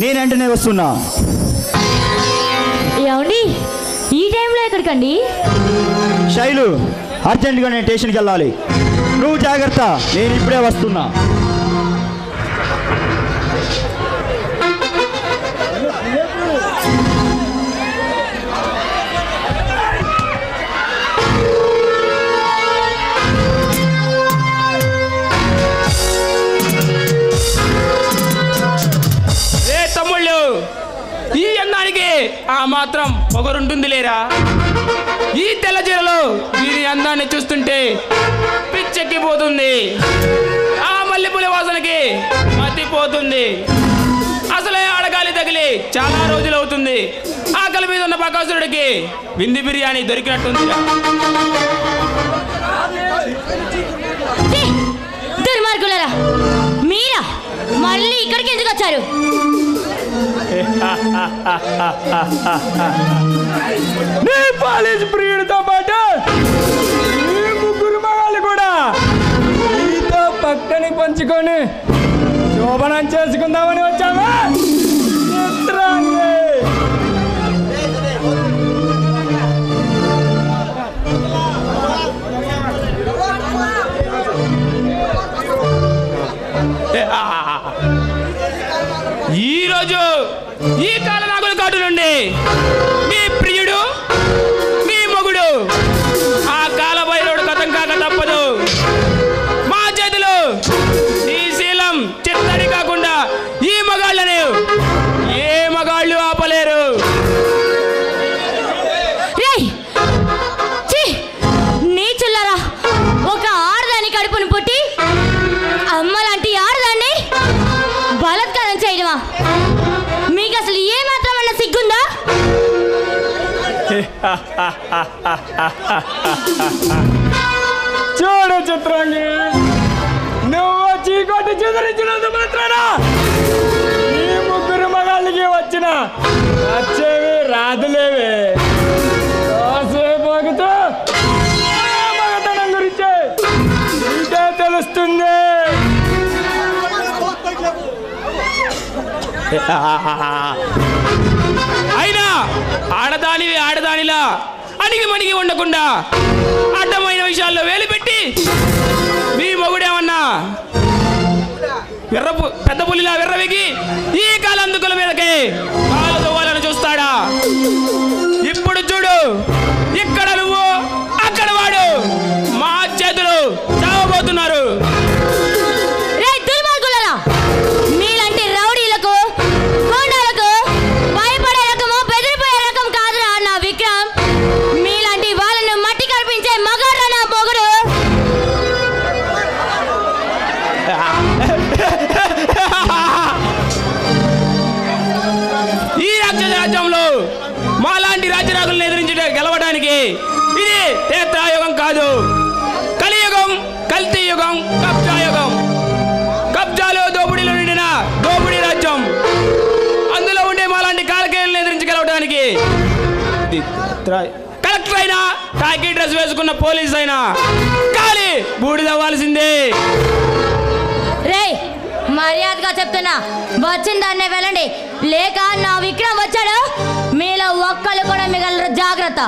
నేను వెంటనే వస్తున్నా. ఏమండి ఈ టైంలో ఎక్కడికండి? శైలు, అర్జెంటుగా నేను స్టేషన్కి వెళ్ళాలి. నువ్వు జాగ్రత్త, నేను ఇప్పుడే వస్తున్నా. తమ్ముళ్ళు, ఈ అందానికి ఆ మాత్రం పొగరుంటుంది లేరా? ఈ తెల్ల చీరలో దీని అందాన్ని చూస్తుంటే పిచ్చెక్కిపోతుంది. ఆ మల్లెపూల వాసనకి మతిపోతుంది. అసలే ఆడగాలి తగిలి చాలా రోజులు అవుతుంది. ఆకలి మీద ఉన్న బకాసురుడికి విందు బిర్యానీ దొరికినట్టుంది. దుర్మార్గులారా, మీరా మళ్ళీ ఇక్కడికి ఎందుకు వచ్చారు? నీ పోలీసు ప్రియుడితో పాటు ఈ ముగ్గురు మగాళ్ళు కూడా నీతో పక్కని పంచుకొని శోభనం చేసుకుందామని వచ్చావా? ఈరోజు ఈ కాలనాగుల కాటు నుండి మీ ప్రియుడు, మీ మొగుడు ఆ కాలభైరవుడు కథం కాక తప్పదు. మా చేతిలో ఈ శీలం చిత్తడి కాకుండా ఈ మగాళ్ళని ఏ మగాళ్ళు ఆపలేరు. నీచుల్లారా, ఒక ఆడదాని కడుపును పుట్టి అమ్మలాంటి ఆడదాన్ని బలత్కారం చేయడమా? మీకు అసలు ఏ మాత్రమన్నా సిగ్గుందా? చూడు చిత్రాంగి, నువ్వు చీకొట్టి చెదిరించినంత మాత్రాన ఈ ముగ్గురు మగాళ్ళకి వచ్చిన వచ్చేవి రాదులేవే. కాసేపు మగతనం గురించి ఇంకే తెలుస్తుంది. అయినా ఆడదానిలా అణిగి మణిగి ఉండకుండా అడ్డమైన విషయాల్లో వేలు పెట్టి మీ మొగుడేమన్నా పెద్ద పులిలా విర్రవిగి ఈ కాలందుకుల మీదకి కాలు దువ్వాలని చూస్తాడా? ఇప్పుడు చూడు, ఇక్కడ నువ్వు అక్కడ వాడు మా చేతులు చావబోతున్నారు. మీలాంటి రౌడీలకు, గూండాలకు భయపడే రకము, బెదిరిపోయే రకం కాదురా నా విక్రమ్. మీలాంటి వాళ్ళను మట్టి కల్పించే మగాడ్రా నా మొగుడు. ఈ రాక్షస రాజ్యంలో మాలాంటి రాజ్యరాజులను ఎదిరించి గెలవడానికి ఇది త్రేతాయుగం కాదు, కలియుగం, కల్తీ యుగం, కబ్జా యుగం. కబ్జాలో దోపిడీలో నిండిన దోపిడీ రాజ్యం. అందులో ఉండే మాలాంటి కాలకేయులను ఎదిరించి గెలవడానికి కలెక్టర్ అయినా, టాకీ డ్రెస్ వేసుకున్న పోలీస్ అయినా కాలి బూడిదవ్వాల్సిందే. రే, మర్యాదగా చెప్తున్నా, వచ్చిన దాన్నే వెళ్ళండి, లేక నా విక్రమ్ వచ్చాడు మీలో ఒక్కళ్ళు కూడా మిగలరు. జాగ్రత్త.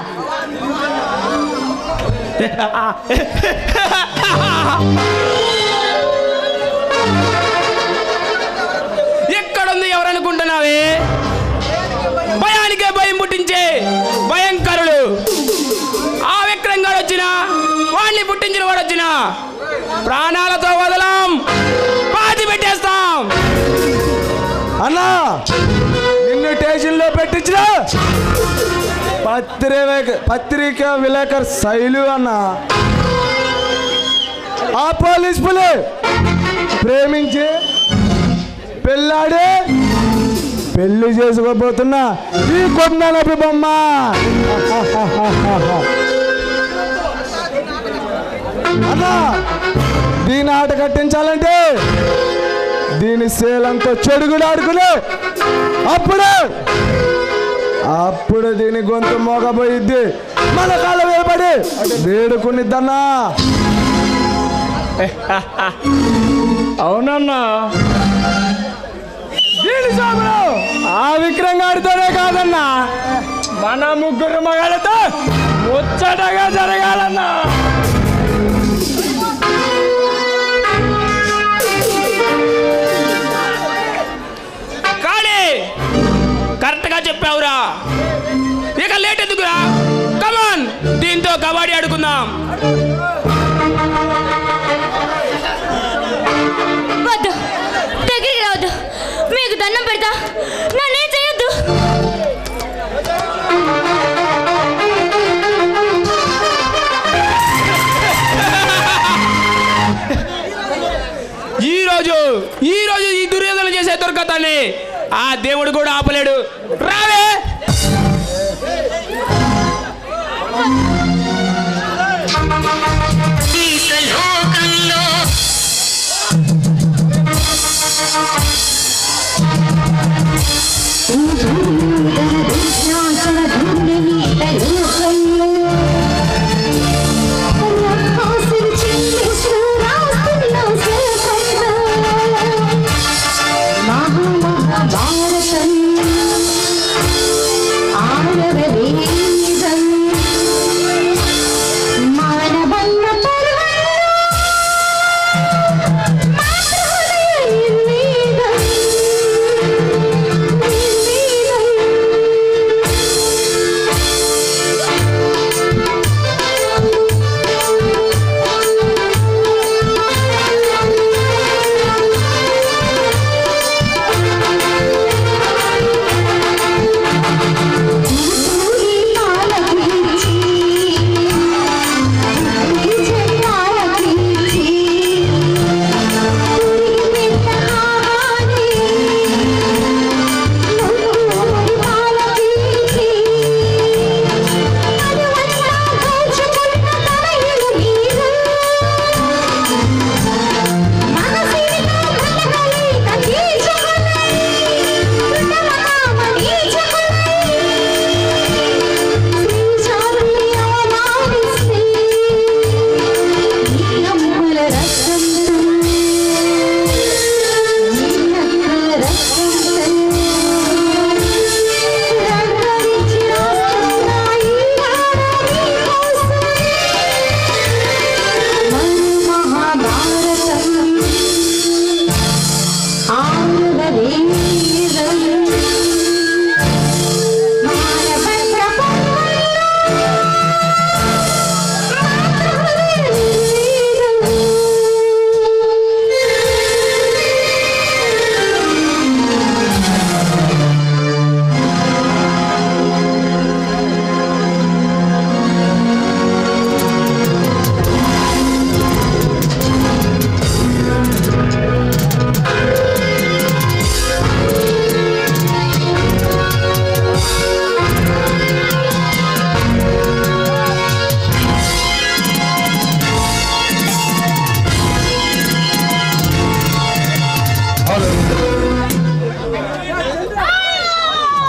ఎక్కడుంది ఎవరనుకుంటున్నావే? భయానికే భయం పుట్టించే భయంకరులు. ఆ విక్రమ్ గారు వచ్చినా, వాడిని పుట్టించిన వాడు వచ్చినా ప్రాణాలతో వదలం, పాతి పెట్టేస్తాం. అన్నా, నిన్ను స్టేషన్లో పెట్టించిన పత్రికా విలేకరు శైలు అన్న ఆ పోలీస్ పులి ప్రేమించి పెళ్ళాడే పెళ్లి చేసుకోబోతున్నా ఈ కొండనపి బొమ్మ. అన్నా, దీని ఆట కట్టించాలంటే దీని శీలంతో చెడుగుడు ఆడుకుని అప్పుడు దీని గొంతు మోగబోయిద్ది. మన కాళ్ళ వేయబడి వేడుకునిద్దన్నా. అవునన్నా, దీని సాగులో వాడితోనే కాదన్నా, మన ముగ్గురు మగాళ్ళతో ముచ్చటగా జరగాలన్నా. కానీ కరెక్ట్గా చెప్పావురా, ఇక లేట్ ఎందుకురా, కమాన్ దీంతో కబడ్డీ ఆడుకుందాం. వద్దు, దగ్గరికి రావద్దు, మీకు దండం పెడతా, నన్నేం చేయొద్దు. ఈ రోజు ఈ దుర్యోధన చేసే దుర్గతాన్ని ఆ దేవుడు కూడా ఆపలేడు. రావే.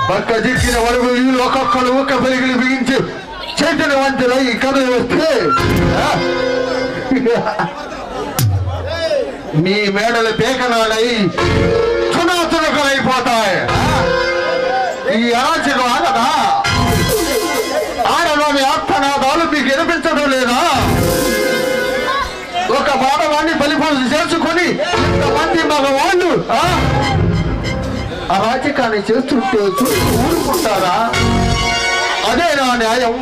పక్క దిక్కిన వరకు వీళ్ళు ఒక్కొక్కరు ఒక్క పెరిగిలు బిగించి చేతుల వంతులు ఈ కథ వస్తే మీ మేడలు పేకనాడై చునాచునకలైపోతాయి. ఈ అరాచకం ఆగదా? ఆడలోని ఆత్మనాదాలు మీకు వినిపించడం లేదా? ఒక మానవాన్ని బలిపరులు చేసుకొని ఇంతమంది మగవాళ్ళు అరాచకాన్ని చేస్తుంటే ఊరుకుంటారా? అదే నా న్యాయం,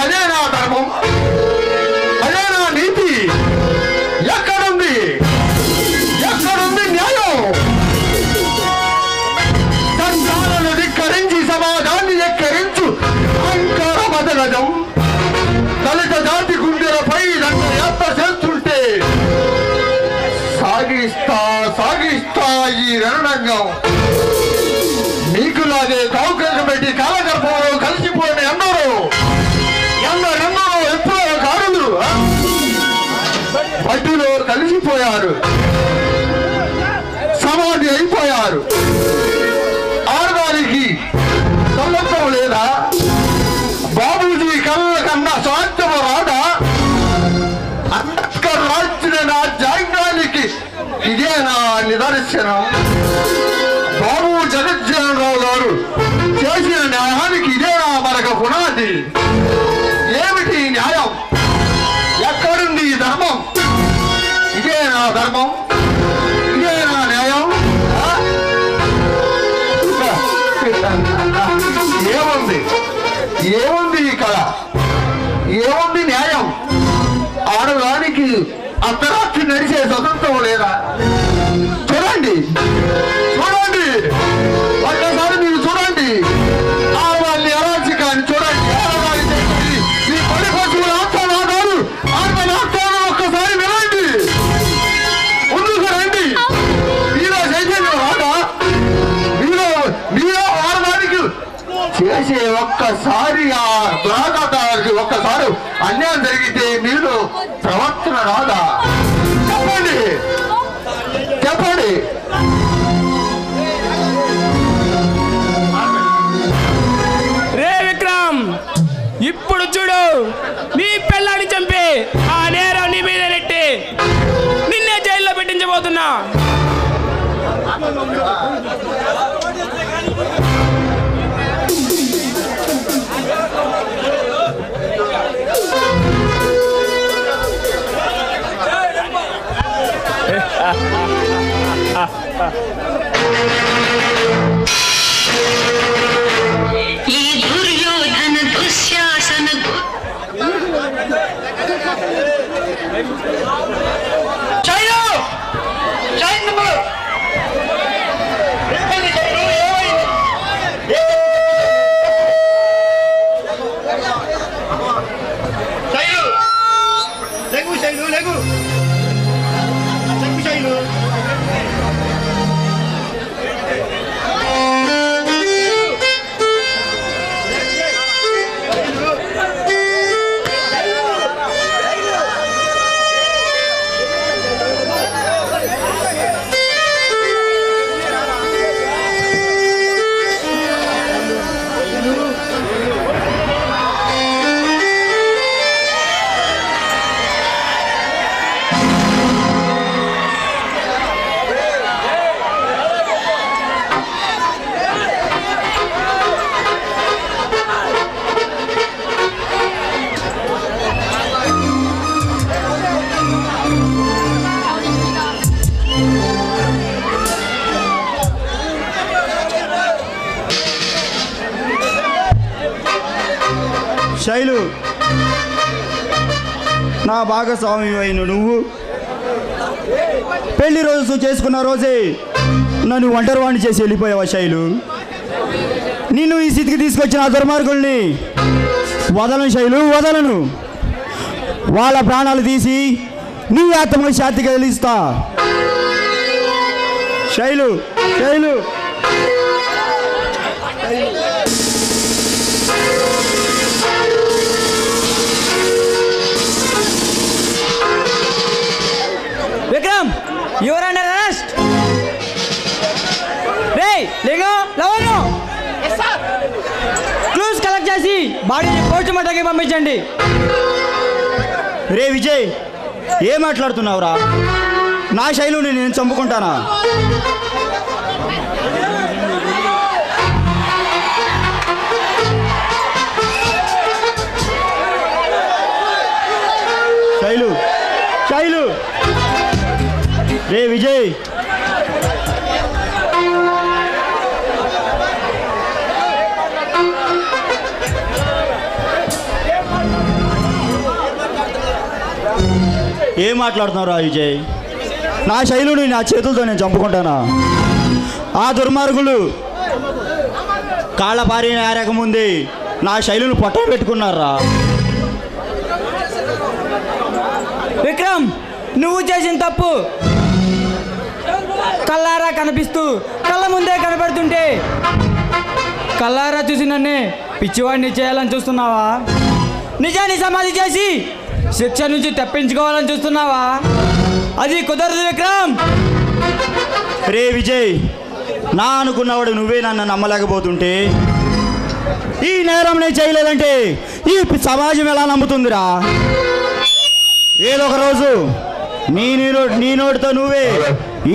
అదే నా ధర్మం, అదే నా నీతి. ఎక్కడుంది ఎక్కడుంది న్యాయం? దండాలను ధిక్కరించి సమాజాన్ని ఎక్కరించు అహంకార మదనజం దళిత జాతి గుండెలపై దండయాత్ర చేస్తుంటే సాగిస్తా ఈ రణరంగం. నీకులాగే కావుకేసం పెట్టి కాలగర్భంలో కలిసిపోయిన ఎందరో ఎప్పుడో కారులు మట్టిలో కలిసిపోయారు, సమాధి అయిపోయారు. ఆడదానికి సంబంధం లేదా? బాబూజీ కళ్ళ కన్నా సాధ్యము రాదా? అంబేద్కర్ రాసిన నా జాగ్యానికి ఇదే నా నిదర్శనం. బాబు జగజ్జనరావు గారు ఏమిటి ఏమిటి న్యాయం? ఎక్కడుంది ఈ ధర్మం? ఇదే నా ధర్మం, ఇదే నా న్యాయం. ఏముంది ఏముంది ఈ కళ? ఏముంది న్యాయం? ఆడదానికి అర్ధరాత్రి నడిచే స్వతంత్రం లేదా? చూడండి చూడండి, ఒక్కసారి మీరు చూడండి. ఆడవాళ్ళని అరాచకాన్ని చూడండి. ఈ పడి పశువుల ఆత్మనాదాలు ఆత్మనాదాలు ఒక్కసారి వినండి. ముందుకు రండి. మీలో చైతన్యం రాదా? మీలో ఆడవానికి చేసే ఒక్కసారి ఆ దురాఘాతానికి ఒక్కసారి అన్యాయం జరిగితే మీరు ప్రవర్తన రాదా? చెప్పండి చెప్పండి. రే విక్రమ్, ఇప్పుడు చూడు, నీ పిల్లాన్ని చంపి ఆ నేరం నీ మీద నెట్టి నిన్నే జైల్లో పెట్టించబోతున్నా. ఈ దుర్యోధన దుశ్శాసన శైలు, నా భాగస్వామి అయిన నువ్వు పెళ్లి రోజు చేసుకున్న రోజే నన్ను ఒంటరివాణ్ణి చేసి వెళ్ళిపోయావా శైలు? నిన్ను ఈ స్థితికి తీసుకొచ్చిన ఆ దుర్మార్గుల్ని వదలను శైలు, వదలను. వాళ్ళ ప్రాణాలు తీసి నీ ఆత్మ శాంతి కలిగిస్తా. Shailu Shailu Vikram, your under arrest. రే లింగం, లవను క్లూస్ కలెక్ట్ చేసి బాడీని పోస్ట్ మార్టంకి పంపించండి. రే విజయ్, ఏం మాట్లాడుతున్నావురా? నా శైలుని నేను చంపుకుంటానా? శైలు శైలు రే విజయ్, ఏం మాట్లాడుతున్నావురా విజయ్? నా శైలుని నా చేతులతో నేను చంపుకుంటానా? ఆ దుర్మార్గులు కాళ్ళ పారిన ఆరకముందే నా శైలుని పొట్ట పెట్టుకున్నారా? విక్రమ్, నువ్వు చేసిన తప్పు కల్లారా కనిపిస్తూ కళ్ళ ముందే కనబడుతుంటే కల్లారా చూసి నన్నే పిచ్చివాడిని చేయాలని చూస్తున్నావా? నిజాన్ని సమాధి చేసి శిక్ష నుంచి తప్పించుకోవాలని చూస్తున్నావా? అది కుదరదు విక్రమ్. రే విజయ్, నా అనుకున్నవాడు నువ్వే నన్ను నమ్మలేకపోతుంటే ఈ నేరం నేను చేయలేదంటే ఈ సమాజం ఎలా నమ్ముతుందిరా? ఏదో ఒక రోజు నీ నోటితో నువ్వే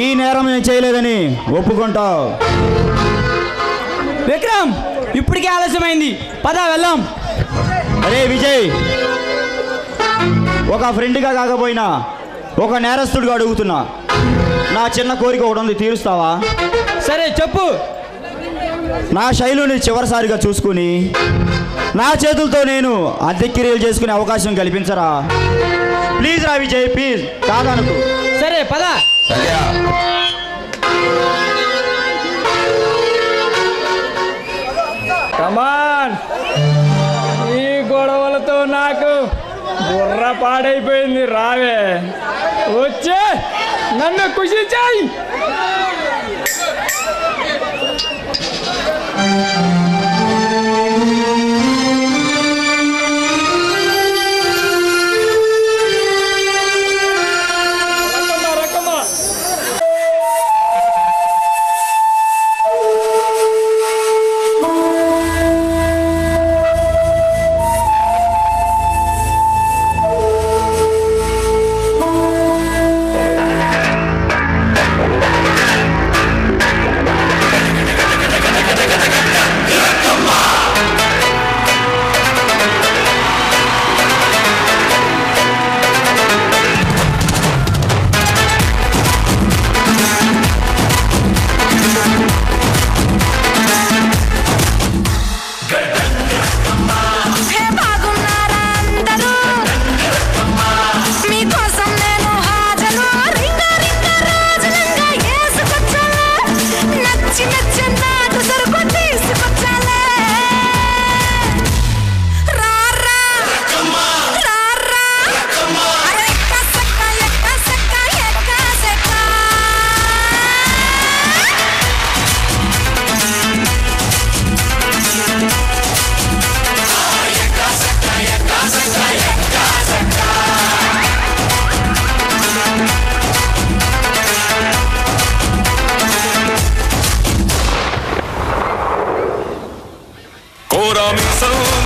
ఈ నేరం నేను చేయలేదని ఒప్పుకుంటావు. విక్రమ్, ఇప్పటికే ఆలస్యమైంది, పద వెళ్దాం. అరే విజయ్, ఒక ఫ్రెండ్గా కాకపోయినా ఒక నేరస్తుడిగా అడుగుతున్నా, నా చిన్న కోరిక ఒకటి ఉంది, తీరుస్తావా? సరే చెప్పు. నా శైలుని చివరిసారిగా చూసుకుని నా చేతులతో నేను అంత్యక్రియలు చేసుకునే అవకాశం కల్పించరా? ప్లీజ్ రా విజయ్, ప్లీజ్, కాదనుకు. సరే పద. కమాన్, ఈ గొడవలతో నాకు బుర్ర పాడైపోయింది. రావే, వచ్చే నన్ను ఖుషి చేయి.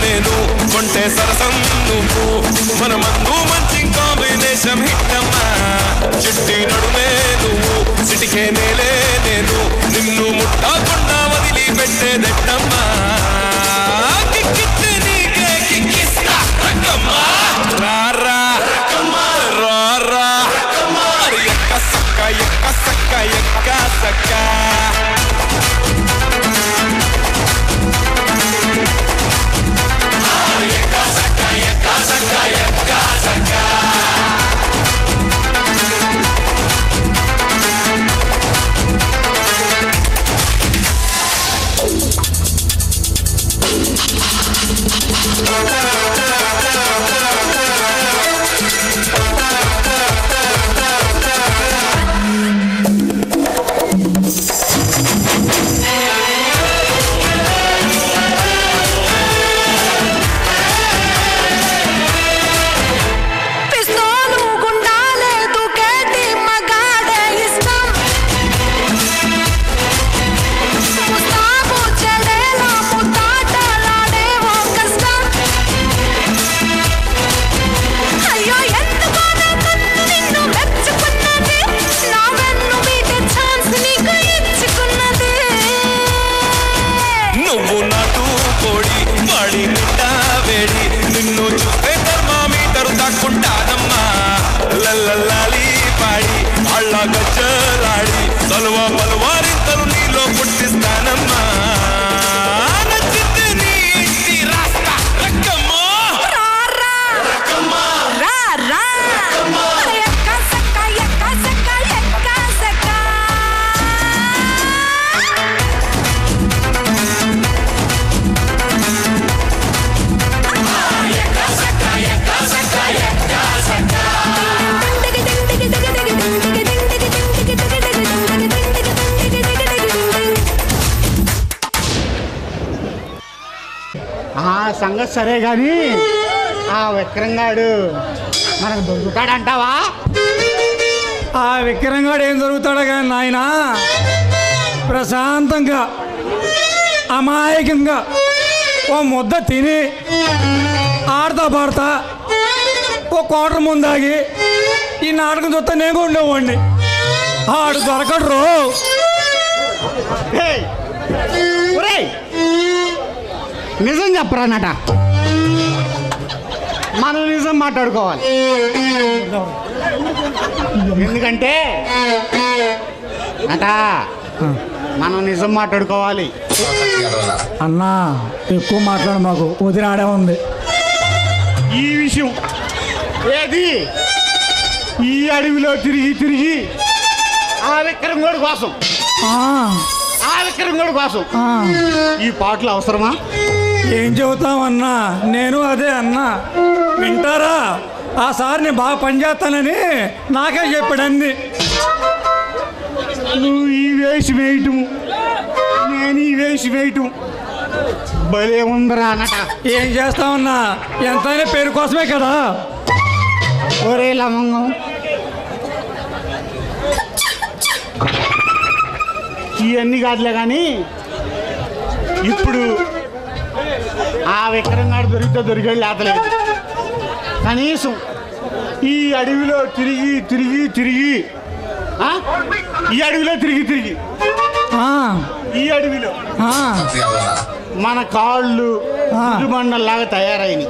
నేను కొంటే సరసం నువ్వు, మన మందు మంచి కాంబినేషన్ హిట్టమ్మా. చిట్టి నడుమే నువ్వు, చిటికే నేలే నేను, నిన్ను ముట్టకుండా వదిలి పెట్టేదెట్టమ్మా. కిక్కిస్తే నీకే కిక్కిస్తా రక్కమ్మా. రారా రారా, ఎక్క సక్క ఎక్క సక్క ఎక్క సక్క. లల్లల్లాలి పాడి అళ్ళగచ్చలాడి సలువా పలువారింతలు నీలో పుట్టిస్తానమ్మా. నచ్చితే నీ ఇంటి రాస్తా రక్కమ్మా. ఆ సంగతి సరే గాని ఆ విక్రంగాడు మనకు దొరుకుతాడంటావా? ఆ విక్రంగాడు ఏం దొరుకుతాడో కానీ నాయన, ప్రశాంతంగా అమాయకంగా ఓ ముద్ద తిని ఆడతా పాడతా ఓ క్వార్టర్ ముందాగి ఈ నాటకం చూస్తా నేను కూడా ఉండేవాడిని. ఆడు దొరకడు రో. నిజం చెప్పరా నట, మనం నిజం మాట్లాడుకోవాలి. ఎందుకంటే అట మనం నిజం మాట్లాడుకోవాలి. అన్నా ఎక్కువ మాట్లాడు, మాకు వదిన ఆడే ఉంది. ఈ విషయం ఏది ఈ అడవిలో తిరిగి తిరిగి ఆ విక్రమగోడు కోసం ఈ పాటలు అవసరమా? ఏం చెబుతామన్నా, నేను అదే అన్నా. వింటారా? ఆ సార్ని బాగా పనిచేస్తానని నాకే చెప్పాడంది. నువ్వు ఈ వేసి వేయటం, నేను ఈ వేసి వేయటం భలే ఉందరా అన్నట. ఏం చేస్తామన్నా, ఎంతైనా పేరు కోసమే కదా. ఒరే లవంగం, ఇవన్నీ కాదులే కానీ ఇప్పుడు ఆ విక్రంగాడు దొరికితే లేతలేదు. కనీసం ఈ అడవిలో తిరిగి తిరిగి తిరిగి ఈ అడవిలో తిరిగి తిరిగి ఈ అడవిలో మన కాళ్ళు బండల్లాగా తయారైనవి.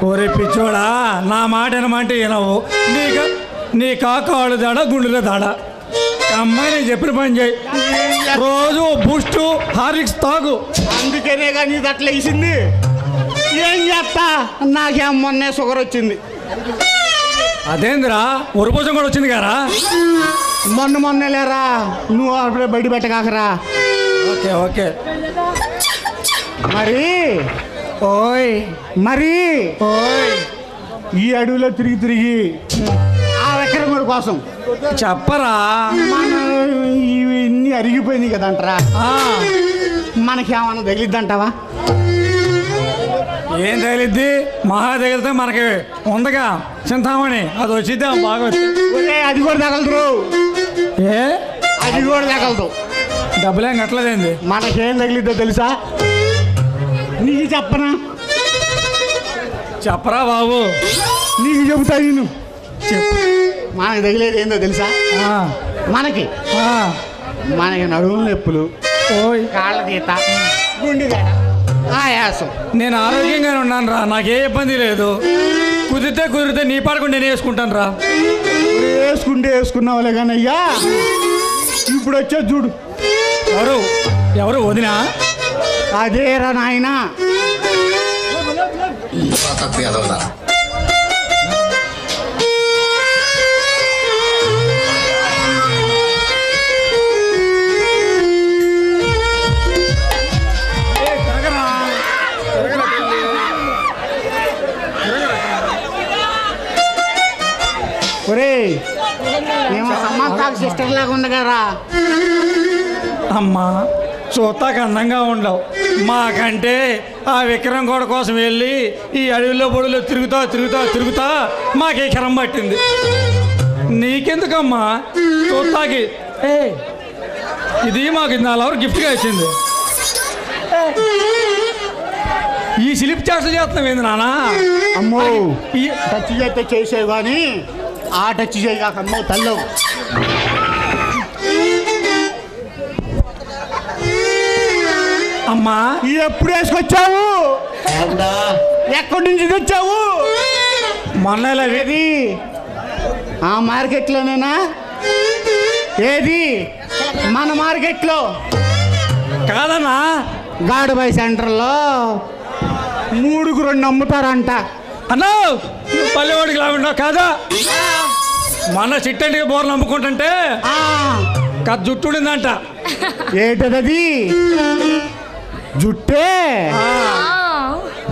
ఒరే పిచ్చోడా, నా మాట ఏమంటే వినవు. నీ కాళ్ళు దాడ, గుండెలో దాడ. అమ్మాయి నేను చెప్పిన పని చేయి. రోజు బూస్టు హార్లిక్స్ తాగు. అందుకనే కానీ ఇది అట్లా వేసింది. ఏం చేస్తా, నాకేం మొన్నే షుగర్ వచ్చింది. అదేందిరా, ఉరుపోసం కూడా వచ్చింది కదా. మొన్నే లేరా, నువ్వు అప్పుడే బయట పెట్టకాకరా. Okay okay. మరి ఈ అడవిలో తిరిగి తిరిగి ఆ విక్రముడి కోసం చెప్పరా, ఇవన్నీ అరిగిపోయినాయి కదంటరా. మనకేమన్నా తగిలిద్దంటావా? ఏం తగిలిద్ది? మహా తగిలితే మనకి ఉందగా చింతామణి, అది వచ్చిద్దాం బాగా. అది కూడా తగలదు. అది కూడా తగలదు. డబ్బులేం కట్టలేదండి. మనకేం తగిలిద్దో తెలుసా? నీకు చెప్పరా బాబు? నీకు చెబుతా నేను. మనకి తగిలేది ఏందో తెలుసా? మనకి నడుము నొప్పులు, కాళ్ళ గీత, గుండె ఆయాసం. నేను ఆరోగ్యంగానే ఉన్నాను రా, నాకే ఇబ్బంది లేదు. కుదిరితే నీ పడకుండా నేను వేసుకుంటాను రా. వేసుకున్నావులే కానీ అయ్యా, ఇప్పుడు వచ్చే చూడు. ఎవరు వదినా? అదేరా నాయనా. మేము సమ్మత్తాకు సిస్టర్ లాగా ఉండగారా. అమ్మా చూస్తాకు అందంగా ఉండవు. మాకంటే ఆ విక్రమ్ గోడ కోసం వెళ్ళి ఈ అడవిలో బొడులో తిరుగుతా మాకే క్షరం పట్టింది. నీకెందుకమ్మా చూస్తాకి? ఇది మాకు 4 గిఫ్ట్గా ఇచ్చింది. ఈ స్లిప్ చేష్టలు చేస్తున్నాం ఏంది నానా? అమ్మో, ఈ టచ్ చేస్తే చేసేవి కానీ ఆ టచ్ చేయగాకమ్మో తల్లవు. అమ్మా ఎప్పుడు వేసుకొచ్చావు? ఎక్కడి నుంచి తెచ్చావు? మొన్న ఏది ఆ మార్కెట్లోనేనా? ఏది మన మార్కెట్లో కాదన్నా, గాడుబాయ్ సెంటర్లో 3కు 2 అమ్ముతారంట. అన్నా పల్లెవాడికి లాగుండవు కాదా? మన చిట్టంటికి బోర్లు అమ్ముకుంటుంటే జుట్టుండిందంట. ఏంటది? జుట్టే?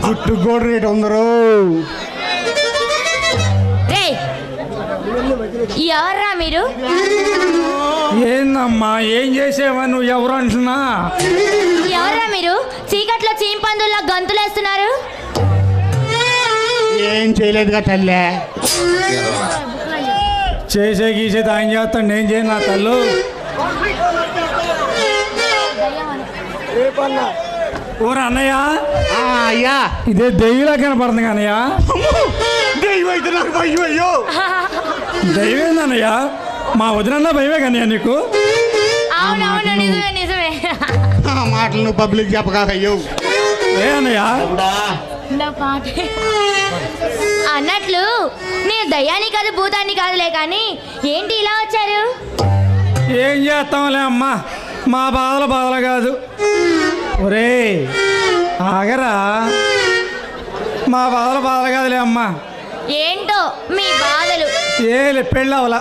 జుట్టు కూడా రేటు ఉందరు. ఎవర్రా మీరు? ఏందమ్మా, ఏం చేసేవా నువ్వు? ఎవరు అంటున్నా? ఎవర్రా మీరు? చీకట్లో చీంపందుల్లా గంతులేస్తున్నారు. ఏం చేయలేదుగా తల్లే. గీసేది ఆయన చేస్తాను, నేను చేయను నా తల్లు. ఊరు అన్నయ్య, అయ్యా ఇదే దెయ్యంలా కనపడుతుంది కానయ్య. దెయ్యం అయితే నాకు భయం. అయ్యో దైవేంది అన్నయ్య? మా వదినన్నా భయమే కన్నయ్య నీకు? అవునవును, నిజమే. ఆ మాటలు నువ్వు పబ్లిక్ చెప్పకాకయ్యో. నా పాట అన్నట్లు నేను దయ్యాన్ని కాదు భూతాన్ని కాదులే కానీ ఏంటి ఇలా వచ్చారు? ఏం చేస్తాంలే అమ్మా, మా బాధలు కాదు. ఒరే ఆగరా, మా బాధలు కాదులే అమ్మా. ఏంటో మీ బాధలు? పెళ్ళవలా,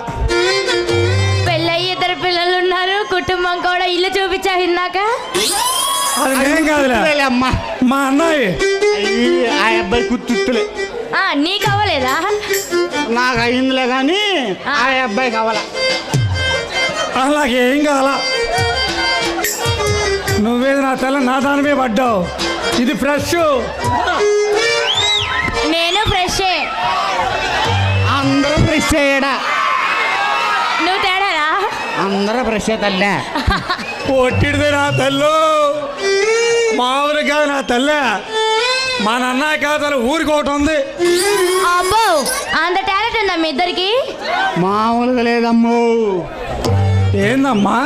పెళ్ళయ్యి 2 పిల్లలు ఉన్నారు, కుటుంబం కూడా, ఇల్లు చూపించా ఇందాక. అది ఏం కాదులే అమ్మా, మా అన్నయ్య ఆ అబ్బాయి కుత్తులే. నీకు అవ్వలేదా? నాకు అయిందిలే కానీ ఆ అబ్బాయి కావాలా. అలాగేం కావాలా, నువ్వేది నా తల నా దానిమే పడ్డావు. ఇది ఫ్రెష్, నేను ఫ్రెషే. అందరూ ఫ్రెష్ అయ్యాడా? నువ్వు తేడారా? అందరూ ఫ్రెష్ తల్లే. పొట్టిడిదే నా తల్లు, మామూలు కాదు నా తల్లే. మా నాన్న కాదు ఊరికి ఒకటి ఉంది. అబ్బో, అంత టాలెంట్ ఉందా మీ ఇద్దరికి? మామూలుగా లేదమ్మో. ఏందమ్మా,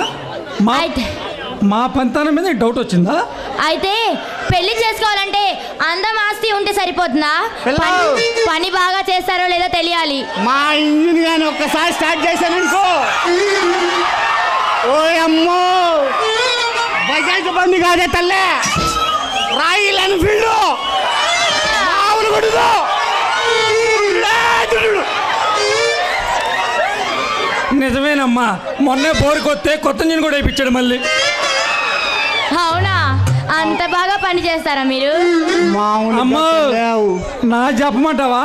మా పంతానం మీద డౌట్ వచ్చిందా? అయితే పెళ్లి చేసుకోవాలంటే అందం ఆస్తి ఉంటే సరిపోతుందా? పని బాగా చేస్తారో లేదో తెలియాలి. మా ఇంజిన్ కానీ ఒక్కసారి స్టార్ట్ చేశాననుకో, ఓ అమ్మో బజాజ్ బండి కాదే తల్లే, రాయల్ ఎన్ఫీల్డ్ మామూలు కొడుకు. నిజమేనమ్మా, మొన్నే బోరుకొస్తే కొత్త ఇంజిన్ కూడా వేయించాడు మళ్ళీ. అవునా? అంత బాగా పని చేస్తారా మీరు? అమ్మా నా చెప్పమంటావా,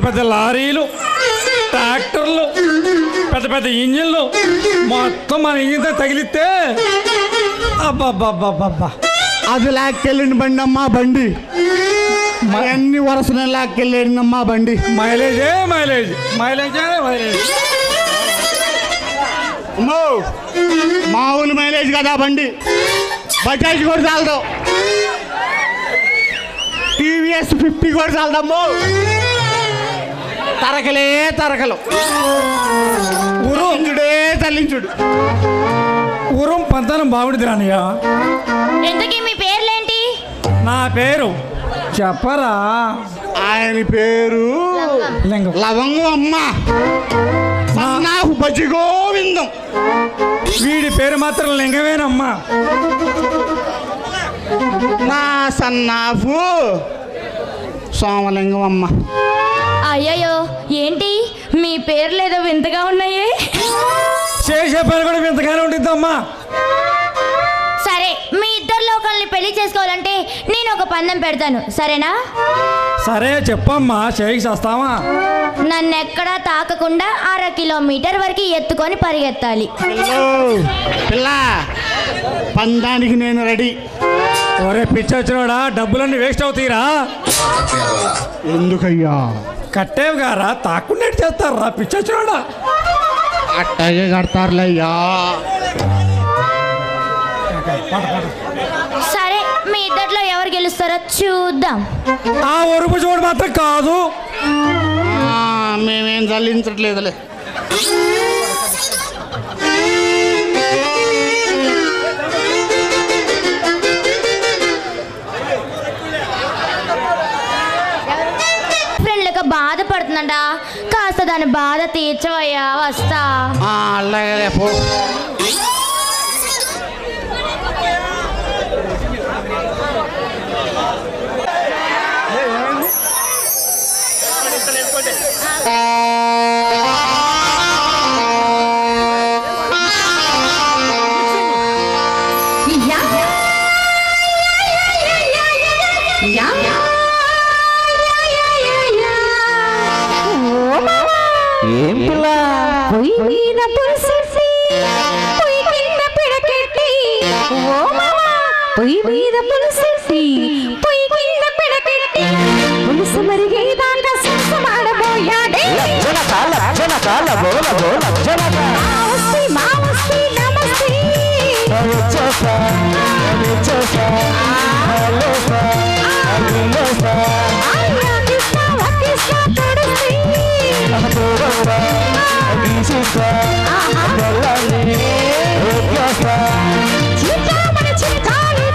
పెద్ద లారీలు, ట్రాక్టర్లు, పెద్ద ఇంజిన్లు మొత్తం మన ఇంజిన్తో తగిలిస్తే అబ్బా అది లాక్కెళ్ళిన బండి అమ్మా, బండి అన్ని వరుసనే లాక్కెళ్ళినమ్మా బండి. మైలేజే అమ్మో మామూలు మైలేజ్ కదా బండి. బజాజ్ కూడా చాలదు, టీవీఎస్ 50 కూడా చాలదమ్మో. తరకలు ఊరుడే తల్లించుడు. ఊరం పంతానం బాగుంది రానియ. ఇంతకీ మీ పేర్లేంటి? నా పేరు చెప్పరా? ఆయన పేరు లవంగం అమ్మ, నాకు బజ్జి గోవిందం. వీడి పేరు మాత్రం లింగమేనమ్మా. నా సన్నాఫు సోమలింగం అమ్మ. అయ్యయ్యో, ఏంటి మీ పేర్లు ఏదో వింతగా ఉన్నాయి? చేసే పని కూడా వింతగానే ఉంటుందమ్మా. సరే, మీ ఇద్దరిలో ఒకరిని పెళ్లి చేసుకోవాలంటే నేను ఒక పందెం పెడతాను, సరేనా? సరే చెప్పమ్మా, చేయికి చేస్తావా? నన్ను ఎక్కడా తాకకుండా 1/2 కిలోమీటర్ వరకు ఎత్తుకొని పరిగెత్తాలి. పిల్ల, పందానికి నేను రెడీ. ఒరే పిచ్చొచ్చినోడా, డబ్బులన్నీ వేస్ట్ అవుతాయిరా. ఎందుకయ్యా? కట్టేవి గారా, తాకుండా చేస్తారా పిచ్చొచ్చినోడా? అట్టాగే కడతారులే అయ్యా. సరే, మీ ఇద్దరిలో ఎవరు గెలుస్తారో చూద్దాం. ఆ ఒరుపు చూడు మాత్రం కాదు, మేమేం చల్లించట్లేదులే. ఫ్రెండ్లకు బాధపడుతుందంట, కాస్త దాని బాధ తీర్చవయ్యా, వస్తా. అలాగే పో. ఏం పిల్ల పొయ్యి మీద పులుసెట్టి పొయ్యి కింద పిడకెట్టి, ఓ మామా పొయ్యి మీద పులుసెట్టి పొయ్యి కింద పిడకెట్టి, పులుసు మరిగేదాకా సరసమాడబోయాడే. మావస్తి నమస్తే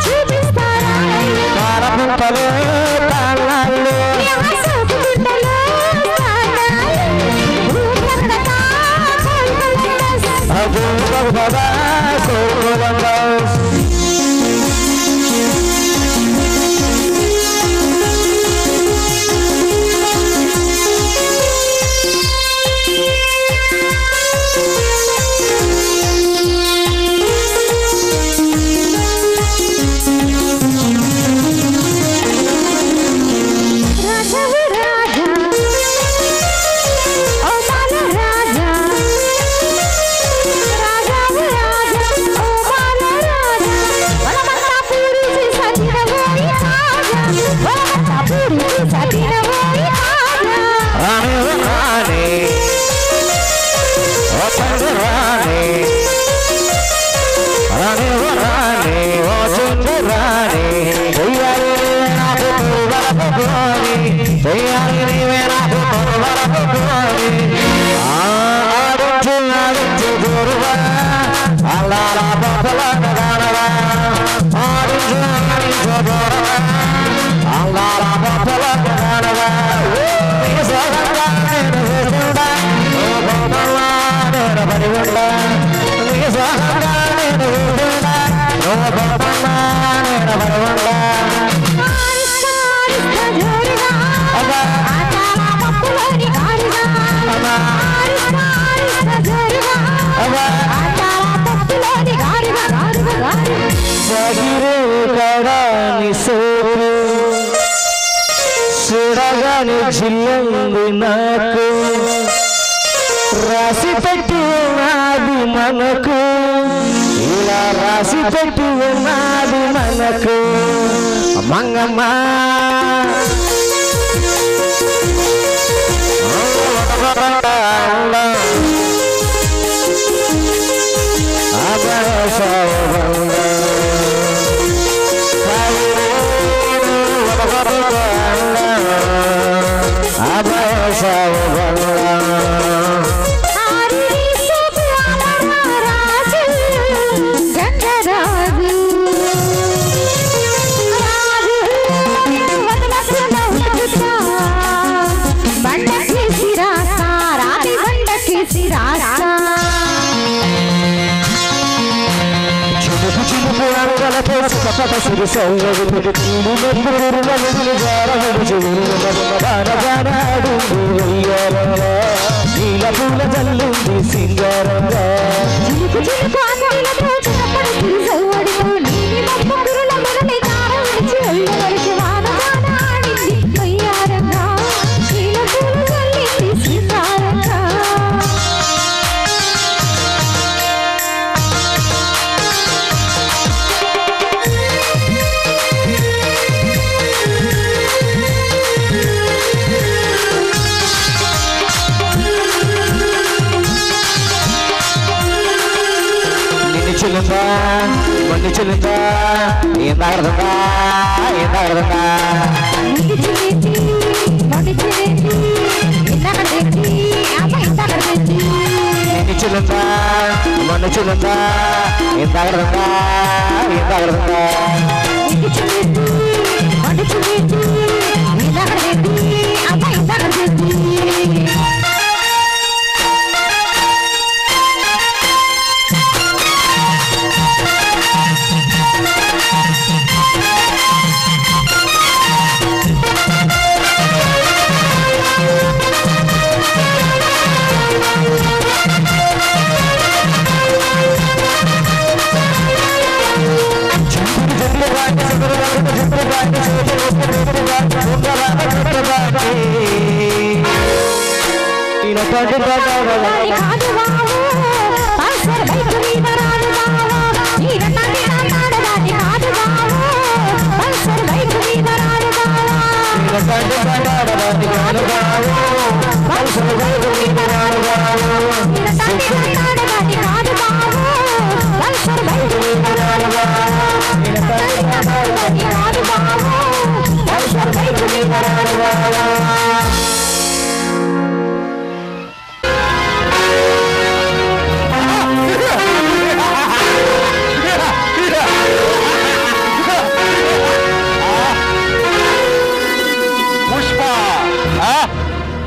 చూపిస్తారా చూడగానే జిల్లంది నాకు రాసి పెట్టి ఉన్నది మనకు ఇలా రాసి పెట్టి ఉన్నది మనకు మంగమ్మ నీల పూల జల్లుంది సింగారంగా మొండి చెల్లిందా ఏందాగడదా నిన్ను చెల్లిందా మొండి చెల్లిందా ఏందాగడదా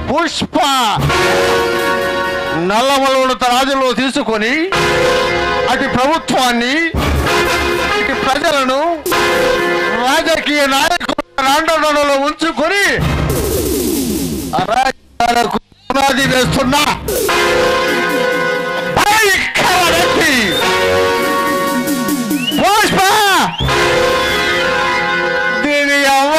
పుష్ప నల్లమలుడు రాజులో తీసుకొని అటు ప్రభుత్వాన్ని ఇటు ప్రజలను రాజకీయ నాయకుల అండదండలో ఉంచుకొని అరాజకాలకు పునాది వేస్తున్నా పుష్ప దీని అవ్వ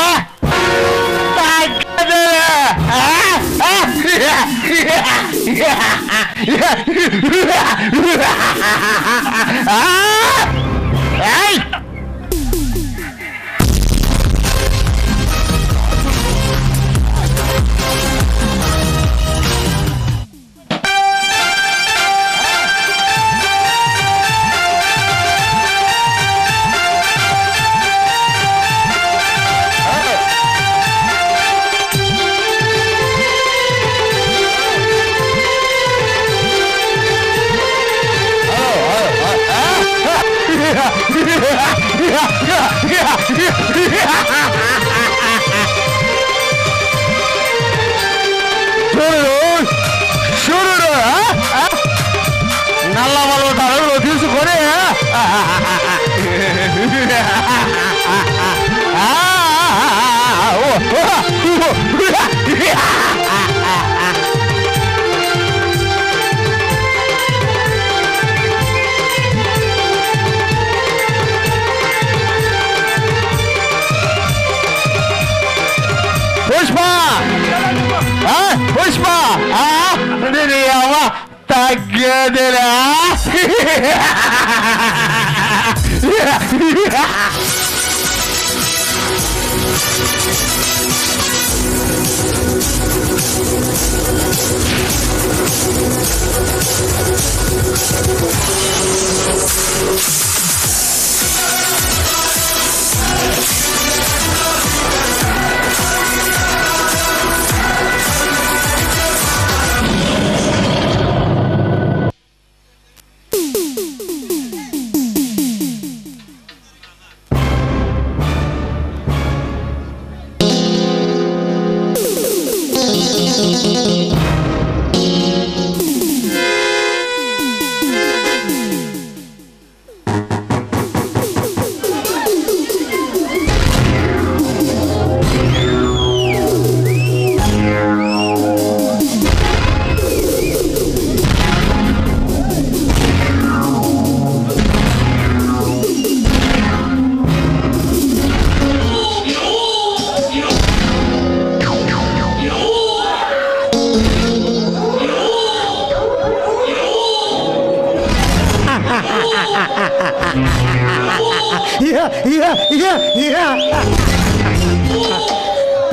శూరుడు నల్లమలుడు తీసుకొని పుష్ప పుష్ప తగ్గదురా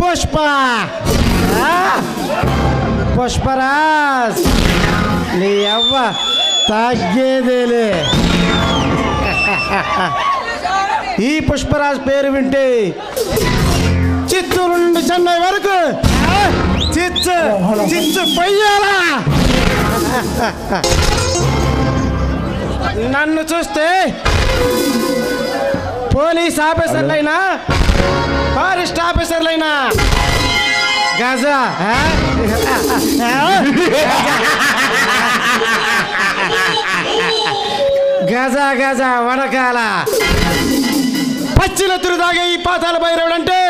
పుష్ప పుష్పరాజ్ నీ అవ్వ తగ్గేదేలే. ఈ పుష్పరాజ్ పేరు వింటే చిత్తూరు నుండి చెన్నై వరకు చిచ్చు చిచ్చు పొయ్యాలా. నన్ను చూస్తే పోలీస్ ఆఫీసర్లైనా ఫారెస్ట్ ఆఫీసర్లైనా గజా గజా గజా వనకాల పచ్చిలెత్తురు తాగే ఈ పాతాల భైరవుడు అంటే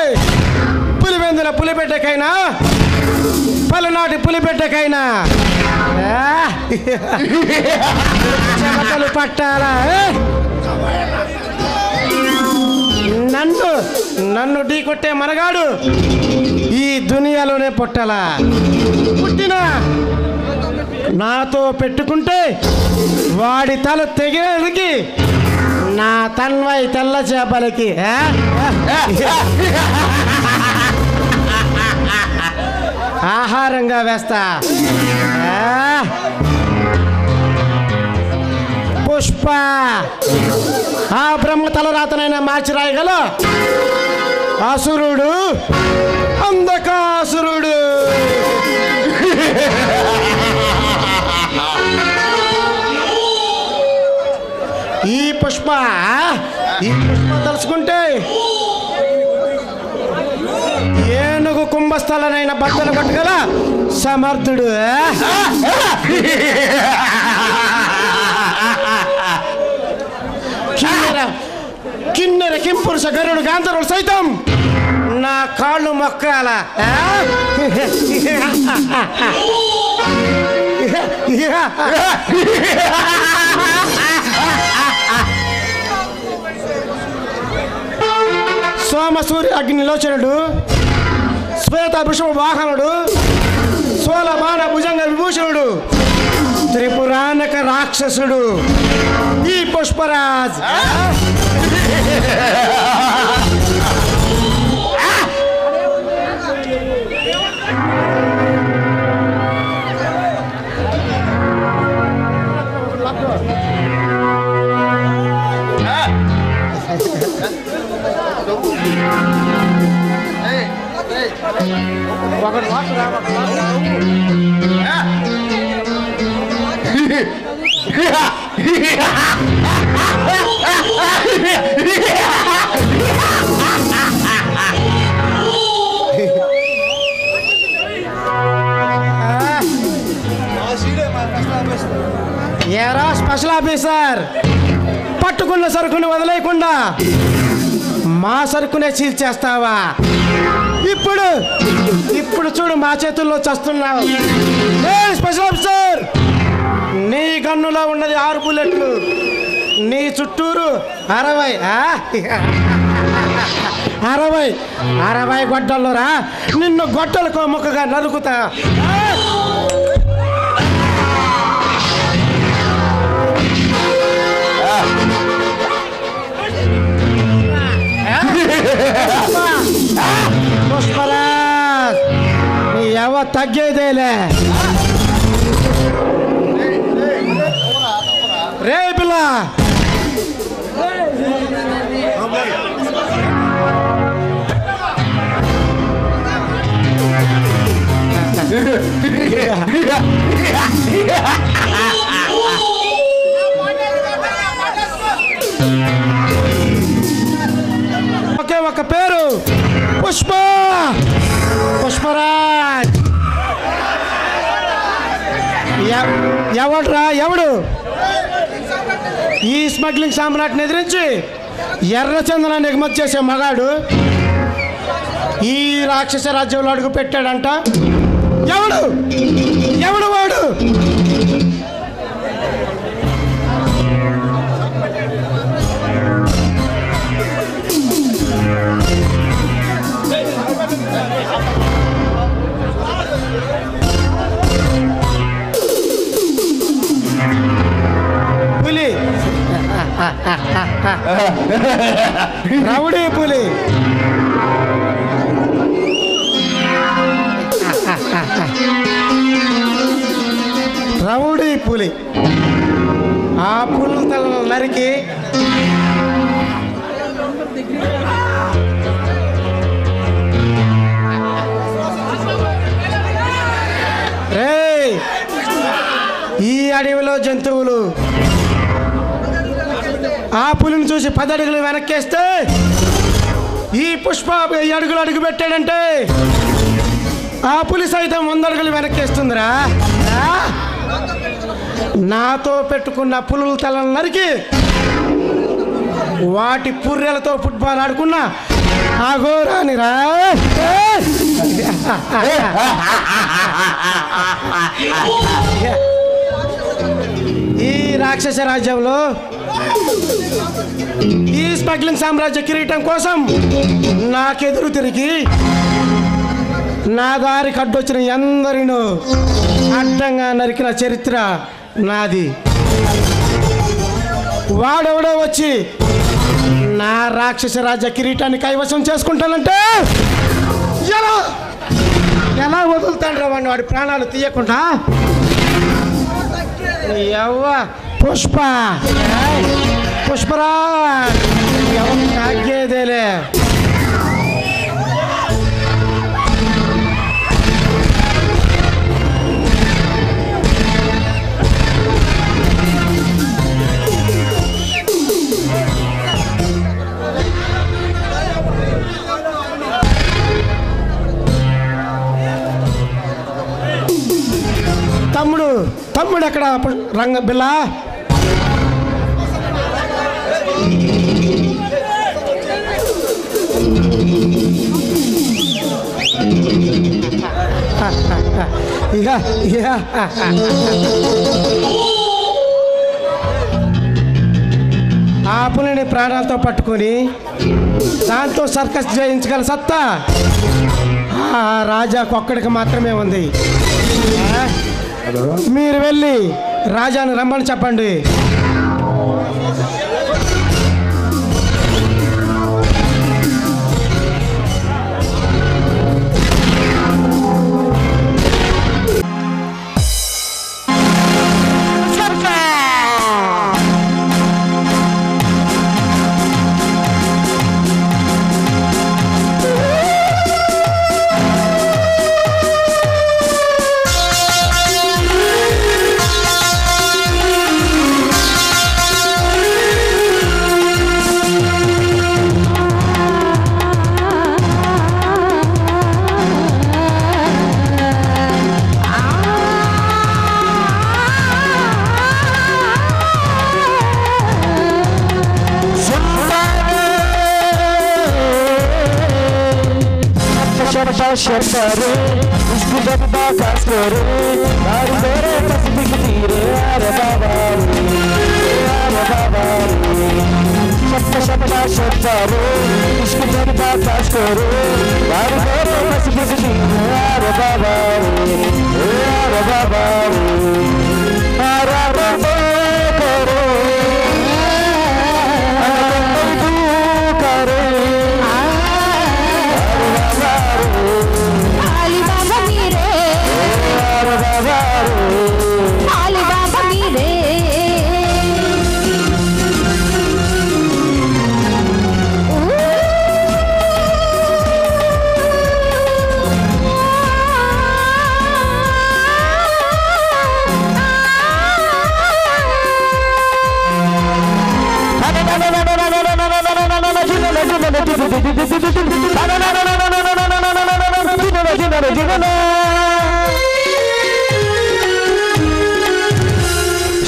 పులివెందుల పులిబిడ్డకైనా పలునాటి పులిబిడ్డకైనా చెమటలు పట్టాలా. నన్ను ఢీ కొట్టే మనగాడు ఈ దునియాలోనే పుట్టాలా. పుట్టినా నాతో పెట్టుకుంటే వాడి తల తెగేదికి నా తన్వయ్ తెల్ల చేపలకి ఆహారంగా వేస్తా. పుష్ప ఆ బ్రహ్మ తలరాతనైనా మార్చి రాయగల అసురుడు అంధకాసురుడు. ఈ పుష్ప తలుచుకుంటే ఏనుగు కుంభస్థలనైన బద్దలు కొట్టగల సమర్థుడు. కిన్నెర కింపురుష గరుడు గాంధర్వుడు సైతం నా కాళ్ళు మొక్కాల. సోమసూర్య అగ్నిలోచనుడు, శ్వేత వృషభ వాహనుడు, సోలమాన భుజంగ విభూషణుడు, త్రిపురానక రాక్షసుడు ఈ పుష్పరాజ్. ఏరా స్పెషల్ ఆఫీసర్, పట్టుకున్న సరుకుని వదిలేయకుండా లేకుండా మా సరుకునే సీల్ చేస్తావా? ఇప్పుడు చూడు మా చేతుల్లో చస్తున్నావు. స్పెషల్ ఆఫీసర్, నీ గన్నులో ఉన్నది 6 బుల్లెట్లు, నీ చుట్టూరు 60 గొడ్డల్లో రా. నిన్ను గొడ్డలకు ముక్కగా నరుకుతా. పుష్పరాజ్, నీ ఎవ తగ్గేదేలే. రే పిల్ల, ఒకే ఒక పేరు పుష్పరాజ్. ఎవడ్రా ఎవడు ఈ స్మగ్లింగ్ సామ్రాట్ని ఎదిరించి ఎర్రచందనాన్ని ఎగుమతి చేసే మగాడు ఈ రాక్షస రాజ్యంలో అడుగు పెట్టాడంట? ఎవడు వాడు? పులి, రౌడీ పులి. రౌడీ పులి. ఆ పులి తలను నరికి ఈ అడవిలో జంతువులు ఆ పులిని చూసి 10 అడుగులు వెనక్కేస్తే ఈ పుష్ప 10 అడుగులు అడుగు పెట్టాడంటే ఆ పులి సైతం 100 అడుగులు వెనక్కేస్తుందిరా. నాతో పెట్టుకున్న పులుల తలను నరికి వాటి పుర్రెలతో ఫుట్బాల్ ఆడుకున్న అఘోరానిరా. ఈ రాక్షస రాజ్యంలో ఈ స్మగ్లింగ్ సామ్రాజ్య కిరీటం కోసం నాకెదురు తిరిగి నా దారికి అడ్డొచ్చిన ఎందరినో అడ్డంగా నరికిన చరిత్ర నాది. వాడెవడో వచ్చి నా రాక్షస రాజ్య కిరీటాన్ని కైవసం చేసుకుంటానంటే ఎలా వదులుతాడు వాడిని, వాడి ప్రాణాలు తీయకుండా? పుష్పరాజ్ ఎవరు తాగేదేలే. తమ్ముడు ఎక్కడ రంగ బిల్ల? ఆ పులిని ప్రాణాలతో పట్టుకొని దాంతో సర్కస్ చేయించగల సత్తా ఆ రాజాకు ఒక్కడికి మాత్రమే ఉంది. మీరు వెళ్ళి రాజాను రమ్మని చెప్పండి. शब्दारे उसको डब्बा खास करे दारू तेरे तस्बीह तीरे अरे बाबा शब्दा शब्दारे उसको डब्बा खास करे दारू तेरे तस्बीह तीरे अरे बाबा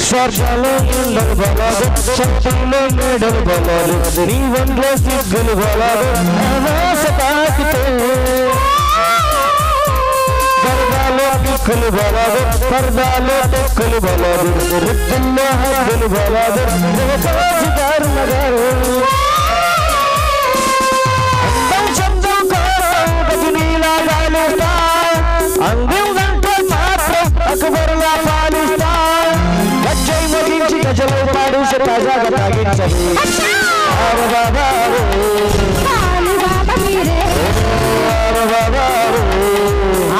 స్వర్గాలు ఉండలు బలాలు శక్తులు మేడలు బలాలు నీ వండ్లో సిగ్గులు బలాలు ఆవాస తాకితే గర్భాలు పిక్కులు బలాలు పర్దాలు టెక్కులు బలాలు రుద్దుల్లో హద్దులు బలాలు గారు నగారు అందం శబ్దం కారం గజనీలా గాలిస్తా అందం గంటే మాత్రం అక్బరులా పాలిస్తా గజ్జై ముగించి గజలు పాడు తాజాగా తాగించదు ఆరు బాబారు ఆలు బాబా మీరే ఆరు బాబారు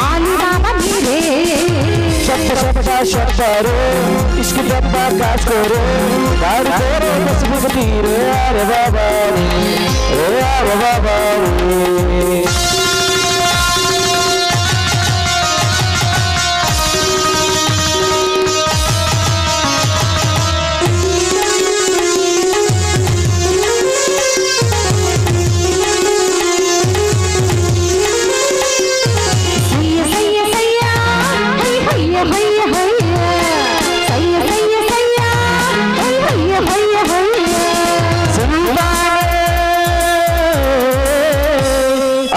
ఆలు బాబా మీరే शब्दारे इसकी डब्बा काज करे दारू तेरे तस्बीह तीरे अरे बाबा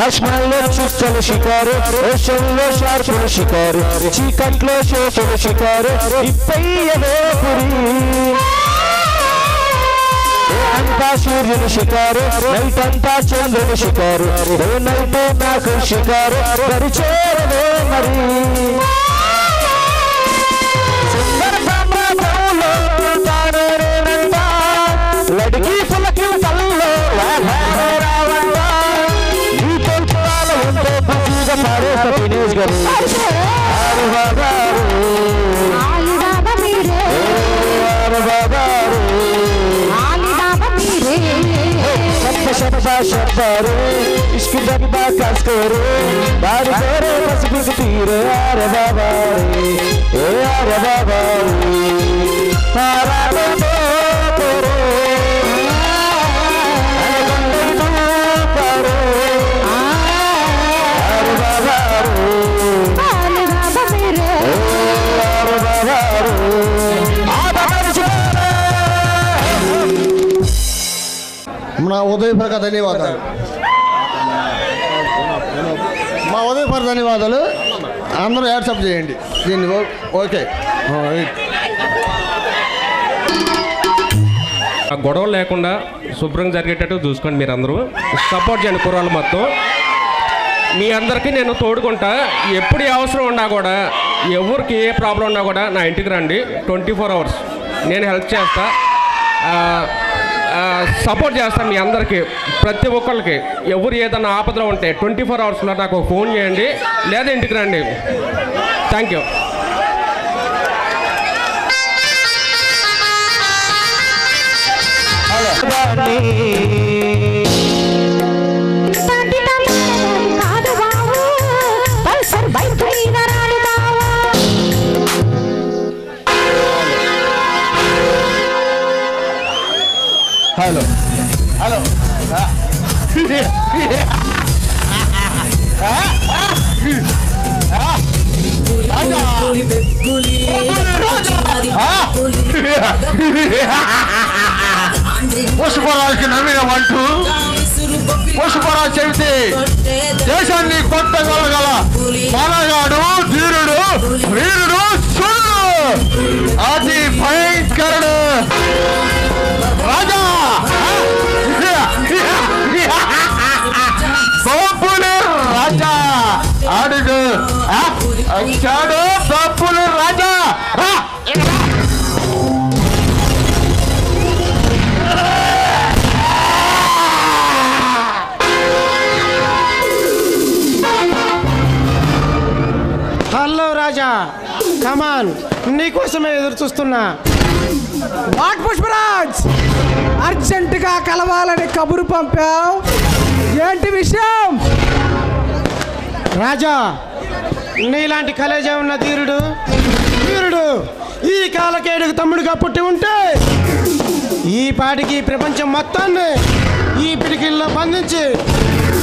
ఆస్మాన్లో చుక్కల షికారు ఓషన్లో షార్పుల షికారు చీకట్లో శోషల షికారు ఇప్పయ్యవే పురి అంతా సూర్యుని షికారు నైట్ అంతా చంద్రుని షికారు నైట్ నాకు షికారు పరిచేరవే మరి లడికి పులకి తల్లో सारे सपनेज गए आरे बाबारू आली बाबा मेरे आरे बाबारू आली बाबा मेरे शब्दारे इसकी डब्बा काज करे दारू तेरे तस्बीह तीरे आरे बाबारू आरे बाबारू आरे बाबारू మా ఉదయపూర్వక ధన్యవాదాలు మా ఉదయపూర్వక ధన్యవాదాలు అందరూ యాక్సెప్ట్ చేయండి దీన్ని ఓకే గొడవలు లేకుండా శుభ్రంగా జరిగేటట్టు చూసుకోండి మీరు అందరూ సపోర్ట్ చేయండి కుర్రాళ్ళు మొత్తం మీ అందరికీ నేను తోడుకుంటా ఎప్పుడు అవసరం ఉన్నా కూడా ఎవరికి ఏ ప్రాబ్లం ఉన్నా కూడా నా ఇంటికి రండి 24 hours నేను హెల్ప్ చేస్తా సపోర్ట్ చేస్తాను మీ అందరికీ ప్రతి ఒక్కరికి ఎవరు ఏదైనా ఆపదలో ఉంటే 24 hours నాకు ఫోన్ చేయండి లేదా ఇంటికి రండి థ్యాంక్ యూ హలో హలో పుష్పరాజుకి నమ్మిన వంటూ పుష్పరాజు చెబితే దేశాన్ని కొట్టగలగల మనగాడు ధీరుడు వీరుడు సూర్యుడు అతి భయంకరుడు రాజా బాపులు రాజా అడుగు వచ్చాడు బాపులు రాజా హలో రాజా కమాన్ నీకోసమే ఎదురు చూస్తున్నా. వాట్ పుష్పరాజ్ అర్జెంటుగా కలవాలని కబురు పంపావు, ఏంటి విషయం? రాజా నీలాంటి కలేజా ఉన్న ధీరుడు వీరుడు ఈ కాలకేడుకు తమ్ముడుగా పుట్టి ఉంటే ఈ పాటికి ప్రపంచం మొత్తాన్ని ఈ పిడికిల్లో బంధించి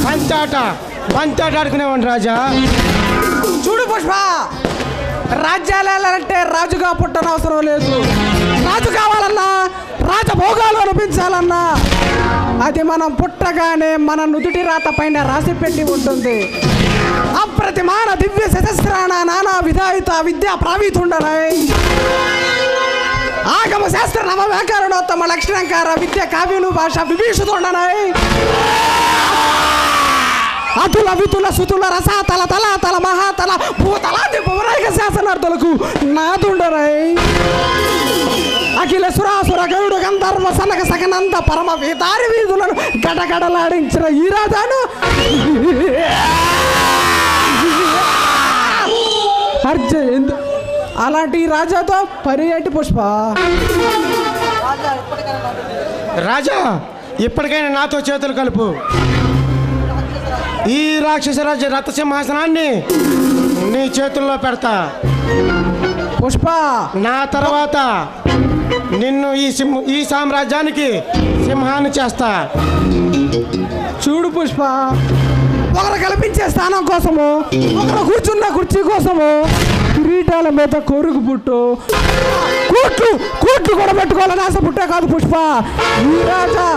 బంతాట ఆడుకునేవాడు రాజా. చూడు పుష్ప, రాజ్యాలు వెళ్ళాలంటే రాజుగా పుట్టనవసరం లేదు. రాజు కావాలన్నా రాజభోగాలు అనిపించాలన్నా అది మనం పుట్టగానే మన నుదుటి రాత పైన రాసి పెట్టి ఉంటుంది. అప్రతిమాన దివ్య సహస్రాణ నానా విధాయిత విద్యా ప్రావీతుండనై ఆగమ శాస్త్ర నవ వ్యాకరణోత్తమ లక్షణంకార విద్య కావ్యులు భాష విభీషుతుండనై అతుల వితుల సుతుల రసాతల తలాతల మహాతల భూతలాది పౌరాణిక శాసనార్థులకు నాదుండరై అఖిల సురాసుర గరుడు గంధర్వ సనక సకనంత పరమ వేదారి వీధులను గడగడలాడించిన ఈ రాజాను అలాంటి రాజాతో పని ఏంటి పుష్ప? రాజా ఇప్పటికైనా నాతో చేతులు కలుపు. ఈ రాక్షస రాజ్య రథ సింహాసనాన్ని నీ చేతుల్లో పెడతా. పుష్ప నా తర్వాత నిన్ను ఈ సామ్రాజ్యానికి సింహాన్ని చేస్తా. చూడు పుష్ప, ఒకరు కల్పించే స్థానం కోసము, ఒకరు కూర్చున్న కుర్చీ కోసము కిరీటాల మీద కొరుగు పుట్టు కోట్లు కూడా పెట్టుకోవాలని ఆశ పుట్టే కాదు పుష్ప. ఈ రాజా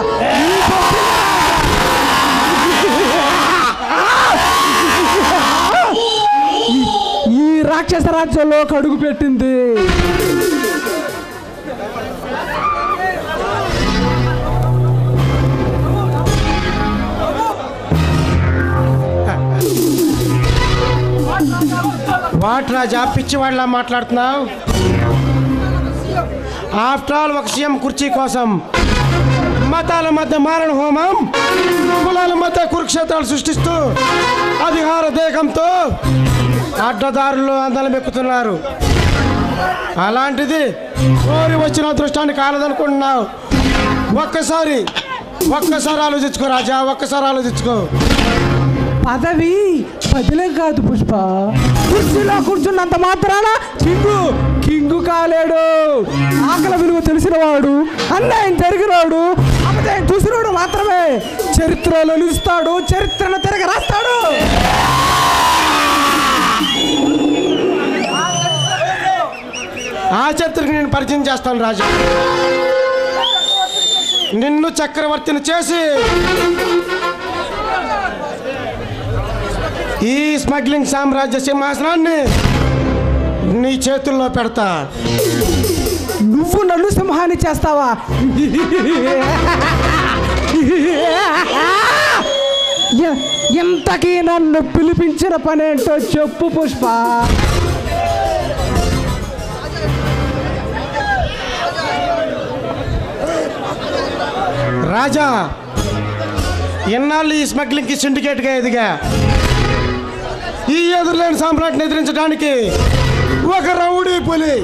ఈ రాక్షస రాజ్యంలో అడుగు పెట్టింది. వాట్ రాజా పిచ్చివాడిలా మాట్లాడుతున్నావు? ఆఫ్టర్ ఆల్ ఒక సీఎం కుర్చీ కోసం మతాల మధ్య మారణ హోమం, కులాల మధ్య కురుక్షేత్రాలు సృష్టిస్తూ అధికార దేహంతో అడ్డదారులు అందలం ఎక్కుతున్నారు. అలాంటిది కోరి వచ్చిన అదృష్టాన్ని కాలదనుకుంటున్నావు. ఒక్కసారి ఆలోచించుకో రాజా, ఒక్కసారి ఆలోచించుకో. పదవి పదిలం కాదు పుష్ప. కుర్చీలో కూర్చున్నంత మాత్రాన కింగు కాలేడు. ఆకలి విలువ తెలిసినవాడు, అన్యాయం జరిగినవాడు, అపజయం చూసినవాడు మాత్రమే చరిత్రలో నిలుస్తాడు, చరిత్రను తిరగ రాస్తాడు. ఆ చరిత్రకు నేను పరిచయం చేస్తాను రాజా. నిన్ను చక్రవర్తిని చేసి ఈ స్మగ్లింగ్ సామ్రాజ్య సింహాసనాన్ని నీ చేతుల్లో పెడతా. నువ్వు నన్ను సింహాన్ని చేస్తావా? ఎంతకీ నన్ను పిలిపించిన పనేంటో చెప్పు పుష్ప. రాజా ఎన్నాళ్ళు ఈ స్మగ్లింగ్కి సిండికేట్గా ఎదిగా ఈ ఎదురులేని సామ్రాట్ని ఎదిరించడానికి ఒక రౌడీ పులి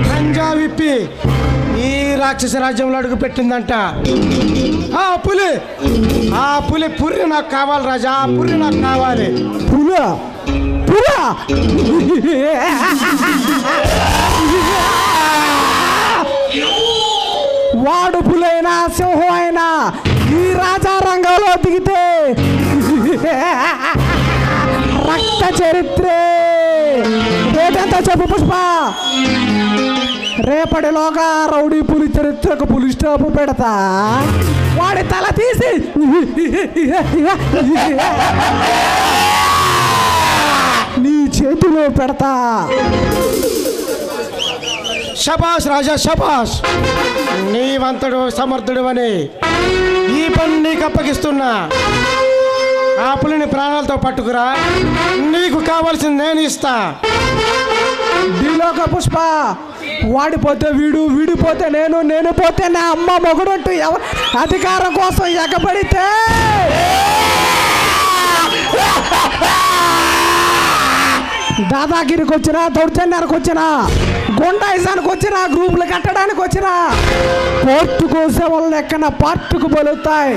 గంజా విప్పి ఈ రాక్షస రాజ్యంలో అడుగు పెట్టిందంట. ఆ పులి పుర్రి నాకు కావాలి రాజా, ఆ పుర్రి నాకు కావాలి. పులా వాడు పులైనా సింహం అయినా ఈ రాజా రంగంలో దిగితే రక్త చరిత్రే. ఏదంతా చెప్పు పుష్ప. రేపటిలోగా రౌడీ పులి చరిత్రకు పులి స్టాప్ పెడతా. వాడి తల తీసి నీ చేతిలో పెడతా. శబాష్ రాజా శబాష్, నీవంతడు సమర్థుడు అని ఈ పని నీకు అప్పగిస్తున్నా. ఆ పులిని ప్రాణాలతో పట్టుకురా, నీకు కావాల్సింది నేను ఇస్తా. దీలోక పుష్ప, వాడిపోతే వీడు, వీడిపోతే నేను, నేను పోతే నా అమ్మ మొగుడంటూ అధికారం కోసం ఎగబడితే దాదాగిరికి వచ్చినా, దౌర్జన్యానికి వచ్చినా, గుండాయిజానికి వచ్చినా, గ్రూపులు కట్టడానికి వచ్చినా, కోర్టు కోసం వాళ్ళు ఎక్కన పార్టుకు బలుతాయి.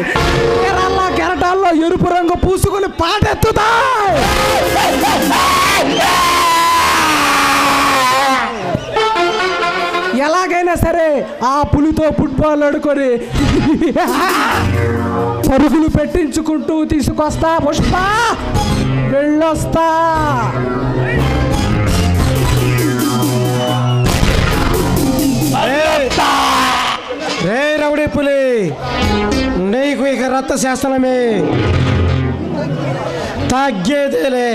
కేరళ కెరటాల్లో ఎరుపు రంగు పూసుకుని పాటెత్తుతాయి. ఎలాగైనా సరే ఆ పులితో ఫుట్బాల్ ఆడుకొని పరుగులు పెట్టించుకుంటూ తీసుకొస్తా. పుష్ప, వెళ్ళొస్తా. రే రౌడీ పులి, నీకు ఇక రక్త శాసనమే, తగ్గేదేలే.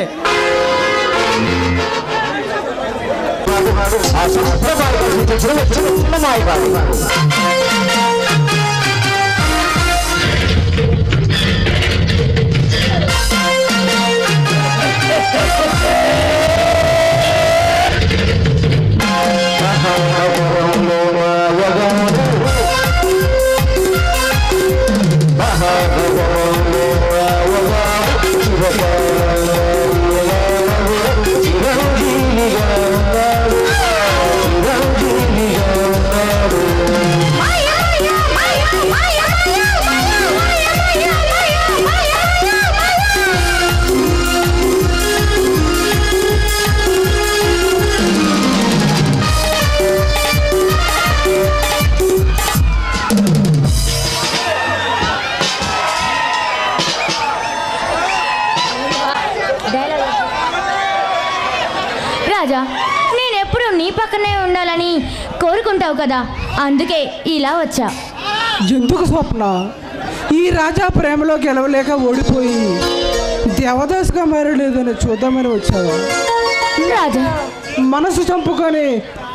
రాజా, నేనెప్పుడు నీ పక్కనే ఉండాలని కోరుకుంటావు కదా, అందుకే ఇలా వచ్చా. ఎందుకు స్వప్న, ఈ రాజా ప్రేమలో గెలవలేక ఓడిపోయి దేవదాసుగా మారలేదని చూద్దామని వచ్చావా? రాజా, మనసు చంపుకొని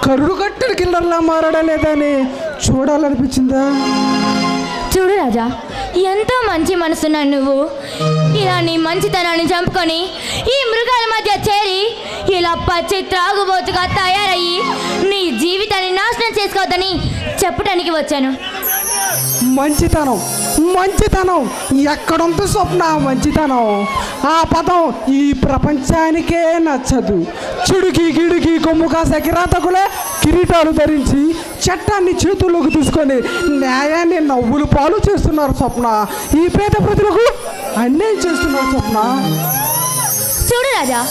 కరుడు కట్టడి కిల్లర్లా మారడలేదని చూడాలనిపించిందా? చూడు రాజా, ఎంతో మంచి మనసున్నా నువ్వు ఇలా నీ మంచితనాన్ని చంపుకొని ఈ మృగాల మధ్య చేరి ఇలా పచ్చి త్రాగుబోతుగా తయారయ్యి నీ జీవితాన్ని నాశనం చేసుకోవద్దని చెప్పడానికి వచ్చాను. మంచితనం, మంచితనం ఎక్కడుంది స్వప్న? మంచితనం ఆ పదం ఈ ప్రపంచానికే నచ్చదు. చిడుకి గిడుకి కొమ్ము కాసే కిరాతకులే కిరీటాలు ధరించి చట్టాన్ని చేతుల్లోకి తీసుకొని న్యాయాన్ని నవ్వులు పాలు చేస్తున్నారు స్వప్న. ఈ పేద ప్రజలకు అన్యాయం చేస్తున్నారు స్వప్న. చూడు రాజా,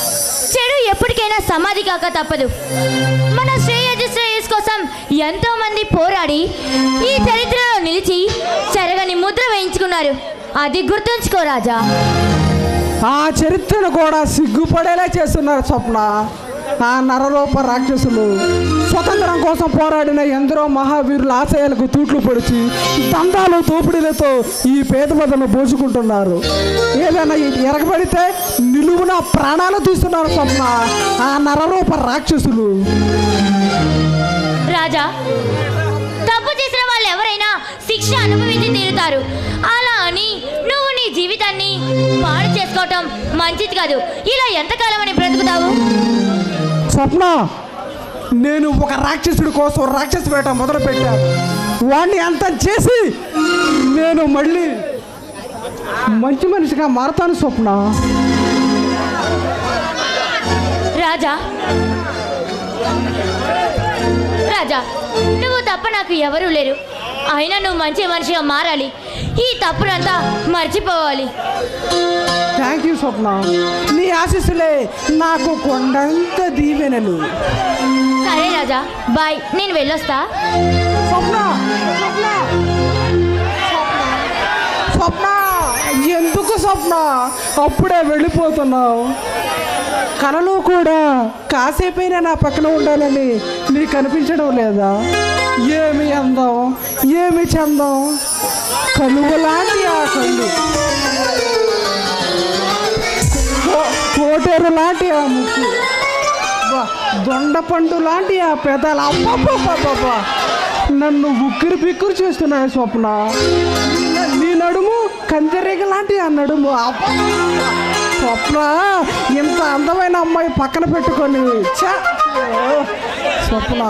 చెడు ఎప్పటికైనా సమాధి కాక తప్పదు. మన శ్రేయస్ కోసం ఎంతో మంది పోరాడి ఈ చరిత్రలో నిలిచి చెరగని ముద్ర వేయించుకున్నారు. అది గుర్తుంచుకో రాజా. ఆ చరిత్రను కూడా సిగ్గుపడేలా చేస్తున్నారు స్వప్న. ఆ నరరూప రాక్షసులు స్వతంత్రం కోసం పోరాడిన ఎందరో మహావీరుల ఆశయాలకు తూట్లు పొడిచి దందాలు దోపిడీలతో ఈ పేద ప్రజలను దోచుకుంటున్నారు. ఏదైనా ఎరగబడితే నిలువున ప్రాణాలు తీస్తున్నారు స్వప్న ఆ నరరూప రాక్షసులు. రాజా, తప్పు చేసిన వాళ్ళు ఎవరైనా శిక్ష అనుభవించి తీరుతారు. అలా అని నువ్వు నీ జీవితాన్ని పాడు చేసుకోవటం మంచిది కాదు. ఇలా ఎంతకాలం అని బ్రతుకుతావు? స్వప్న, నేను ఒక రాక్షసుడి కోసం రాక్షస వేట మొదలు పెట్టాను. వాడిని అంతం చేసి నేను మళ్ళీ మంచి మనిషిగా మారతాను స్వప్న. రాజా, రాజా, నువ్వు తప్ప నాకు ఎవరూ లేరు. అయినా నువ్వు మంచి మనిషిగా మారాలి. ఈ తప్పునంతా మర్చిపోవాలి. థ్యాంక్ యూ స్వప్న. నీ ఆశీస్సులే నాకు కొండంత దీవెనలు. సరే రాజా, బాయ్, నేను వెళ్ళొస్తా. స్వప్న, స్వప్న, స్వప్న, ఎందుకు స్వప్న అప్పుడే వెళ్ళిపోతున్నావు? కలలో కూడా కాసేపైనా నా పక్కన ఉండాలని నీకు అనిపించడం లేదా? ఏమి అందం, ఏమి చందం, కలువలాంటి ఆ కళ్ళు, కోటేరు లాంటి ఆ ముక్కు, దొండపండు లాంటి ఆ పెదాలు, అబ్బబ్బబ్బబ్బా నన్ను ఉక్కిరి పిక్కిరి చేస్తున్నాయి స్వప్న. నీ నడుము కందిరీగ లాంటి ఆ నడుము. స్వప్న, ఇంత అందమైన అమ్మాయి పక్కన పెట్టుకొని స్వప్న